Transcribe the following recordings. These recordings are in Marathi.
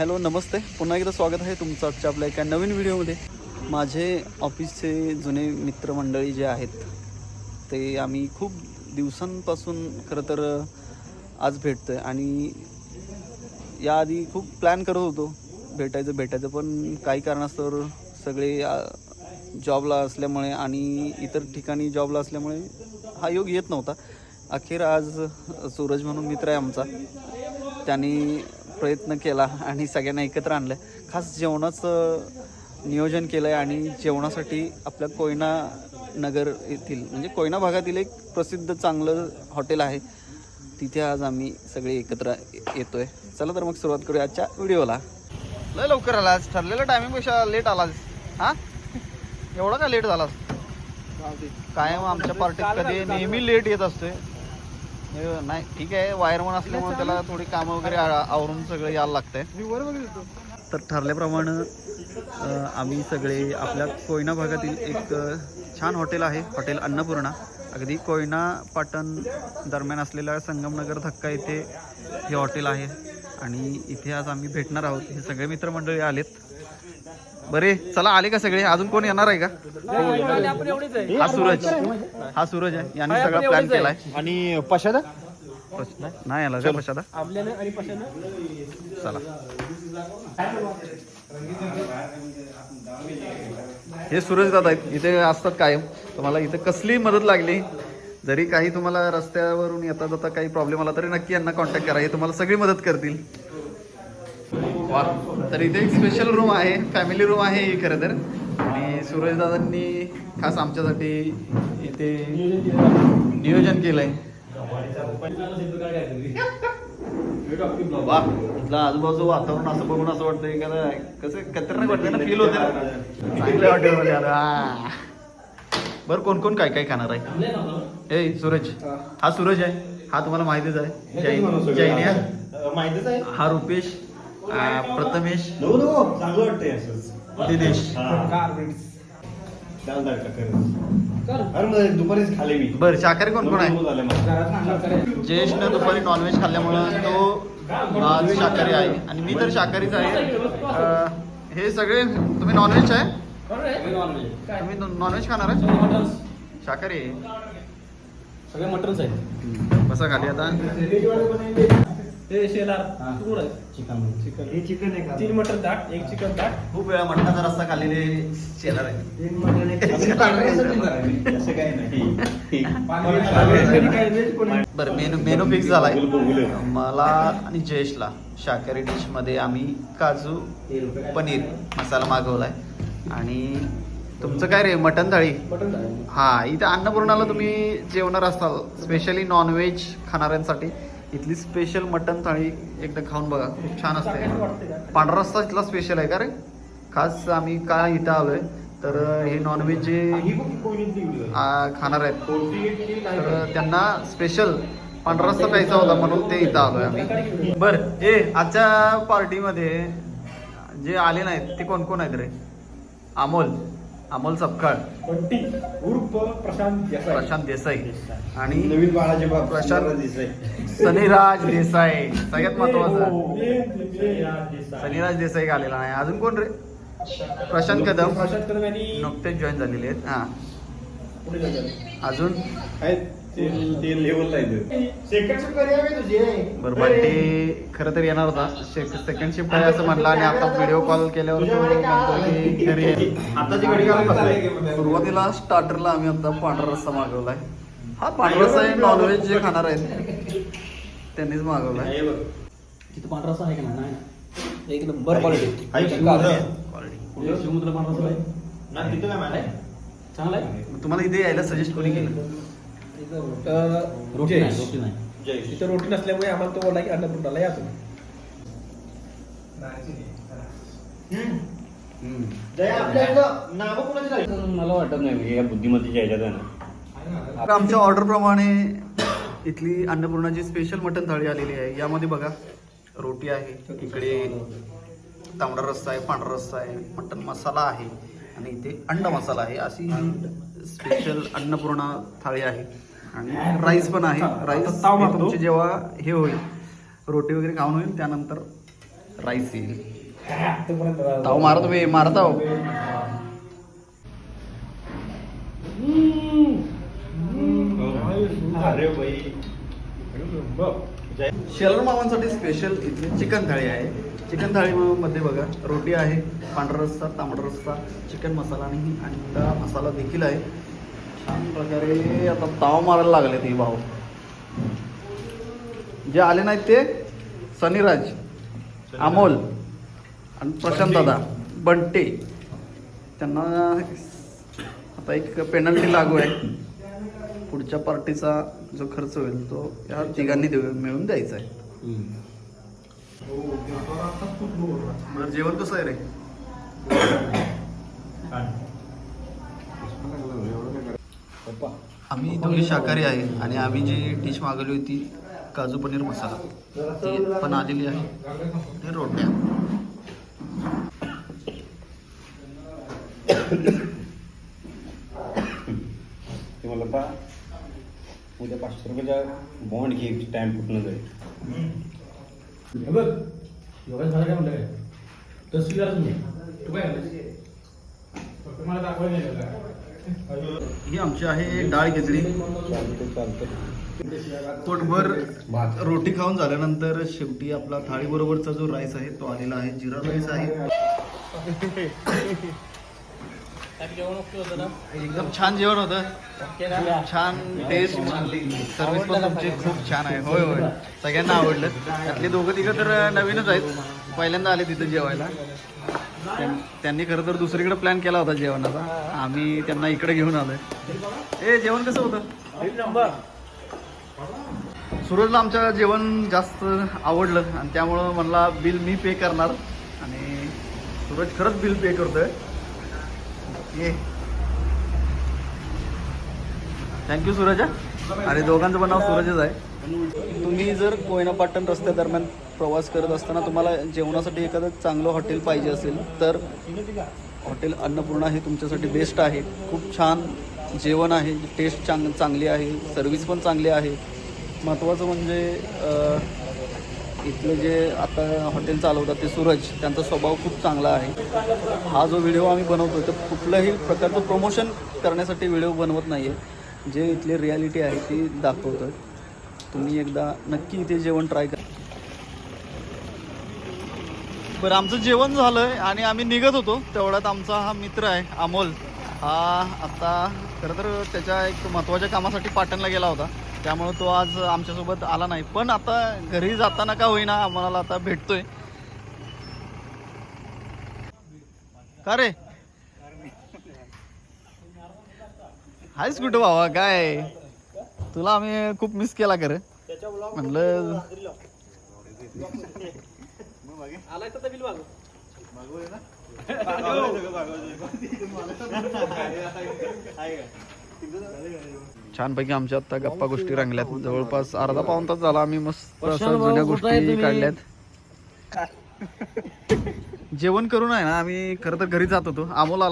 हॅलो नमस्ते, पुन्हा एकदा स्वागत आहे तुमचं आजच्या आपल्या एका नवीन व्हिडिओमध्ये. माझे ऑफिसचे जुने मित्रमंडळी जे आहेत ते आम्ही खूप दिवसांपासून खरं तर आज भेटतो आहे आणि याआधी खूप प्लॅन करत होतो भेटायचं पण काही कारणास्तव सगळे जॉबला असल्यामुळे आणि इतर ठिकाणी जॉबला असल्यामुळे हा योग येत नव्हता. अखेर आज सूरज म्हणून मित्र आहे आमचा, त्यांनी प्रयत्न केला आणि सगळ्यांना एकत्र आणलं. खास जेवणाचं नियोजन केलं आहे आणि जेवणासाठी आपल्या कोयना नगर येथील म्हणजे कोयना भागातील एक प्रसिद्ध चांगलं हॉटेल आहे, तिथे आज आम्ही सगळे एकत्र येतो आहे. चला तर मग सुरुवात करूया आजच्या व्हिडिओला. लय लवकर आलास, ठरलेल्या टायमिंगपेक्षा लेट आलास. हां, एवढा का लेट झालास? कायम आमच्या पार्टीत कधी नेहमी लेट येत असतोय. नाही ठीक आहे, वायरमन असल्यामुळे त्याला थोडी कामं वगैरे आवरून सगळं यायला लागतंय. तर ठरल्याप्रमाणे आम्ही सगळे आपल्या कोयना भागातील एक छान हॉटेल आहे, हॉटेल अन्नपूर्णा. अगदी कोयना पाटण दरम्यान असलेल्या संगमनगर धक्का येथे हे हॉटेल आहे आणि इथे आज आम्ही भेटणार आहोत. हे सगळे मित्रमंडळी आलेत. बरे चला, आले का सगळे? अजून कोण येणार आहे का? हा सूरज आहे, यांनी सगळा प्लॅन केलाय. आणि पशादा नाही आला का पशादा? चला, हे सूरज दादा आहेत, इथे असतात कायम. तुम्हाला इथे कसली मदत लागली, जरी काही तुम्हाला रस्त्यावरून येता जाता काही प्रॉब्लेम आला तरी नक्की यांना कॉन्टॅक्ट करा, हे तुम्हाला सगळी मदत करतील. वा, तर इथे एक स्पेशल रूम आहे, फॅमिली रूम आहे ही खरं तर. आणि सूरज दादांनी खास आमच्यासाठी इथे नियोजन केलंय. वा, इथलं आजूबाजू वातावरण असं बघून असं वाटतंय का कसं खतरनाक वाटतंय ना, फील होते ना चांगल्या हॉटेलमध्ये आलं. बरं, कोण कोण काय काय खाणार आहे? ए सूरज, हा सूरज आहे, हा तुम्हाला माहितीच आहे. जैनिया माहितीच आहे. हा रुपेश, प्रथमेश, चांगलं वाटतंय दिनेश. दुपारीच खाले मी. बरं, शाकाहारी कोण कोण आहे? जयेशनं दुपारी नॉनव्हेज खाल्ल्यामुळं तो आज शाकाहारी आहे आणि मी तर शाकाहारीच आहे. हे सगळे तुम्ही नॉनव्हेज आहे? तुम्ही नॉनव्हेज खाणार आहे? शाकाहारी आहे सगळे मटनच आहेत. बसा खाली आता. तीन मटन ताट, एक चिकन ताट. खूप वेळा मटणाचा रस्ता खाल्लेले शेलार आहे. बरं, मेनू फिक्स झालाय. मला आणि जयेशला शाकाहारी डिश मध्ये आम्ही काजू पनीर मसाला मागवलाय. आणि तुमचं काय रे? मटन थाळी. हा, इथे अन्नपूर्णाला तुम्ही जेवणार असाल स्पेशली नॉनव्हेज खाणाऱ्यांसाठी इथली स्पेशल मटन थाळी एकदा खाऊन बघा, खूप छान असते. पांढरा रस्सा इथला स्पेशल आहे का रे? खास आम्ही काय इथं आलोय तर हे नॉनव्हेज जे खाणार आहेत तर त्यांना स्पेशल पांढरा रस्सा प्यायचा होता म्हणून ते इथं आलोय आम्ही. बरं, आजच्या पार्टीमध्ये जे आले नाहीत ते कोण कोण आहेत रे? अमोल सपकाळ, उर्फ प्रशांत देसाई आणि नवीन बाळाचे बाप प्रशांत देसाई, सनीराज देसाई. सगळ्यात महत्वाचं सनीराज देसाई आलेला नाही. अजून कोण रे? प्रशांत कदम नुकतेच जॉईन झालेले आहेत. हा, अजून बरं, बर्थडे खरं तर येणार होता, सेकंड शिफ्ट आहे असं म्हटलं आणि आता व्हिडिओ कॉल केल्यावर तो म्हणतो की घरी आहे. आताची घडी सुरुवातीला स्टार्टरला आम्ही आता पांढरा रस्सा मागवलाय. हा पांढरा रस्सा आहे, नॉनव्हेज जे खाणार आहेत त्यांनीच मागवलाय. तिथं पांढरा रस्सा आहे का? नाही, एक नंबर क्वालिटी. समुद्र पांढरा रस्सा आहे ना, तिथं काय माहिती आहे, चांगला आहे. तुम्हाला इथे यायला सजेस्ट कोणी केलं? रोटी नाही, तिथं रोटी नसल्यामुळे आम्हाला तो बोलला की अन्नपूर्णाला या तुम्ही. मला वाटत नाही या बुद्धिमत्तेच्या ह्याच्यात आहे ना. आमच्या ऑर्डरप्रमाणे इथली अन्नपूर्णाची स्पेशल मटन थाळी आलेली आहे. यामध्ये बघा रोटी आहे, इकडे तांबडा रस्सा आहे, पांढरा रस्सा आहे, मटन मसाला आहे आणि इथे अंडा मसाला आहे. अशी स्पेशल अन्नपूर्णा थाळी आहे. आणि राईस पण आहे. राईस तुमची जेव्हा हे होईल, रोटी वगैरे खाऊन होईल त्यानंतर राईस येईल. ताव मारा तुम्ही, मारता हो. शेलर मामांसाठी स्पेशल इथली चिकन थाळी आहे. चिकन थाळीमध्ये बघा रोटी आहे, पांढरा रस्सा, तांबडा रस्सा, चिकन मसाला आणि अंडा मसाला देखील आहे. छान प्रकारे आता ताव मारायला लागले ते भाऊ. जे आले नाहीत ते सनीराज, अमोल आणि प्रशांत दादा, बंटे, त्यांना आता एक पेनल्टी लागू आहे. पुढच्या पार्टीचा जो खर्च होईल तो या तिघांनी मिळून द्यायचा आहे. बरं, जेवण कसं आहे रे? आम्ही दोघे शाकाहारी आहे आणि आम्ही जी डिश मागवली होती काजू पनीर मसाला ती पण आलेली आहे. ते रोट्या. ते मला आता उद्या 500 रुपयाचा बॉन्ड घे, स्टॅम्प कुठनं जाईल. बघ योगा झाला काय म्हणलं तसं करा तुम्ही. तू काय फक्त मला दाखवायला नाही का? ही आमची आहे डाळ खिचडी. पोटभर रोटी खाऊन झाल्यानंतर शेवटी आपला थाळीबरोबरचा जो राईस आहे तो आलेला आहे. जिरा राईस आहे. एकदम छान जेवण होतं. छान टेस्ट, सर्विस पण तुमची खूप छान आहे. होय होय, सगळ्यांना आवडलं. त्यातले दोघं तिघं तर नवीनच आहेत, पहिल्यांदा आले तिथं जेवायला. त्यांनी खरं तर दुसरीकडे प्लॅन केला होता जेवणाचा, आम्ही त्यांना इकडे घेऊन आलोय. जेवण कसं होतं? सूरजला आमच्या जेवण जास्त आवडलं आणि त्यामुळं म्हणला बिल मी पे करणार आणि सूरज खरंच बिल पे करतोय. थँक्यू सूरज. आणि दोघांचं पण नाव सूरजच आहे. तुम्ही जर कोयना पाटण रस्त्यादरम्यान प्रवास करत असताना तुम्हाला जेवणासाठी एखादं चांगलं हॉटेल पाहिजे असेल तर हॉटेल अन्नपूर्णा हे तुमच्यासाठी बेस्ट आहे. खूप छान जेवण आहे, टेस्ट चांगली आहे, सर्विस पण चांगली आहे. महत्त्वाचं म्हणजे इथलं जे आता हॉटेल चालवतात ते सूरज, त्यांचा स्वभाव खूप चांगला आहे. हा जो व्हिडिओ आम्ही बनवतो तर कुठल्याही प्रकारचं प्रमोशन करण्यासाठी व्हिडिओ बनवत नाही आहे, जे इथली रियालिटी आहे ती दाखवतो. तुम्ही एकदा नक्की इथे जेवण ट्राय करा. बरं, आमचं जेवण झालं आहे आणि आम्ही निघत होतो तेवढ्यात आमचा हा मित्र आहे अमोल, हा आता खरं तर त्याच्या एक महत्त्वाच्या कामासाठी पाटणला गेला होता, त्यामुळे तो आज आमच्यासोबत आला नाही. पण आता घरी जाताना का होईना आम्हाला आता भेटतोय. का रे हायच कुठं भावा? काय तुला आम्ही खूप मिस केला कर म्हणलं. छानपैकी आमच्या आता गप्पा गोष्टी रंगल्यात. जवळपास अर्धा पाऊण तास झाला आम्ही मस्त असं जुन्या गोष्टी काढल्यात. जेवण करून आहे ना आम्ही खरं तर घरी जात होतो. अमोल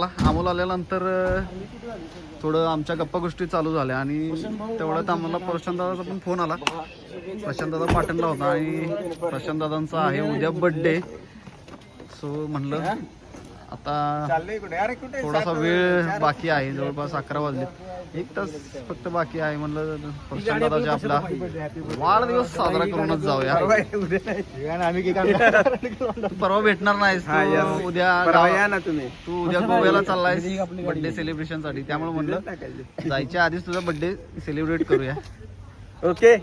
आल्यानंतर थोडं आमच्या गप्पा गोष्टी चालू झाल्या आणि तेवढ्यात आम्हाला प्रशांत दादाचा पण फोन आला. प्रशांत दादा पाटणला होता आणि प्रशांत दादांचा आहे उद्या बर्थडे. सो म्हणलं आता थोडासा वेळ बाकी आहे, जवळपास 11 वाजले, 1 तास फक्त बाकी आहे. म्हणलं प्रशांत दादाचा आपला वाढदिवस साजरा करूनच जाऊया. तू परवा भेटणार नाहीस, तू उद्या तू उद्या गोव्याला चाललायस बर्थडे सेलिब्रेशन साठी, त्यामुळे म्हणलं जायच्या आधीच तुझा बर्थडे सेलिब्रेट करूया. Okay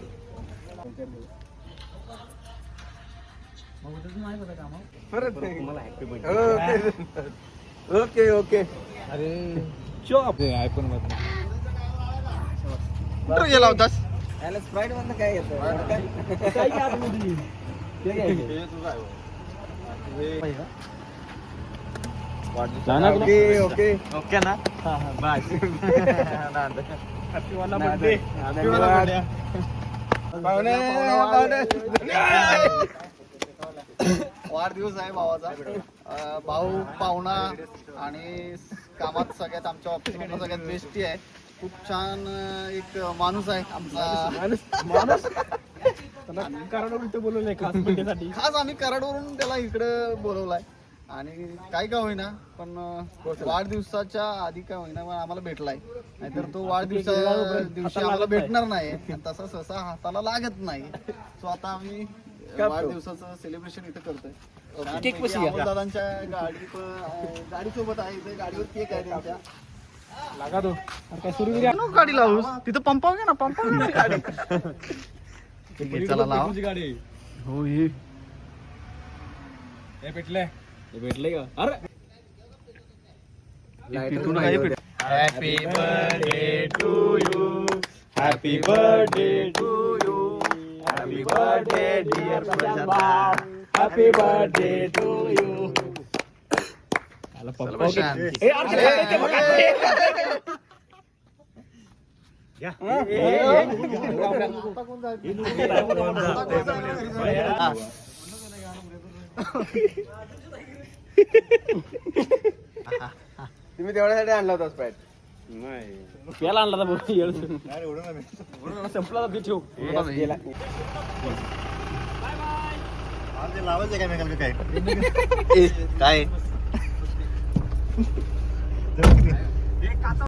okay okay. अरे आयफोन मध्ये कुठं गेला होतास? स्प्राईट मधलं काय येतं? ओके ओके ओके ना. बस वाढदिवस आहे भावाचा. भाऊ पाहुणा आणि कामात सगळ्यात आमच्या ऑफिसमधला सगळ्यात बेस्टी आहे. खूप छान एक माणूस आहे आमचा. कारण उलट बोलवलंय खास भेटीसाठी. खास आम्ही कराडवरून त्याला इकडं बोलवलाय आणि काय का होईना पण वाढदिवसाच्या आधी काय होईना पण आम्हाला भेटलाय, नाहीतर तो वाढदिवसा दिवशी आम्हाला भेटणार नाही आणि तसा सहसा हाताला लागत नाही. सो आता आम्ही वाढदिवसाचं सेलिब्रेशन इथं करतोय. केक कशी घ्या? दादांच्या गाडीसोबत आहे, इथे गाडीवर केक आहे त्यांच्या. लागा तो काय सुरू नको गाडी लावूस तिथं पंपाव घे ना, पंपाव घे ना गाडी. ठीक आहे, चला लाव. गाडी हो हे भेटले का? अरे तिथून काय भेट. Happy birthday to you, happy birthday to you, happy birthday dear Prashant, happy birthday to you. तुम्ही तेवढ्यासाठी आणला होता स्पॅट? प्याला आणला संपला ते ठेव. लावायचं काय मेकाल काय? काय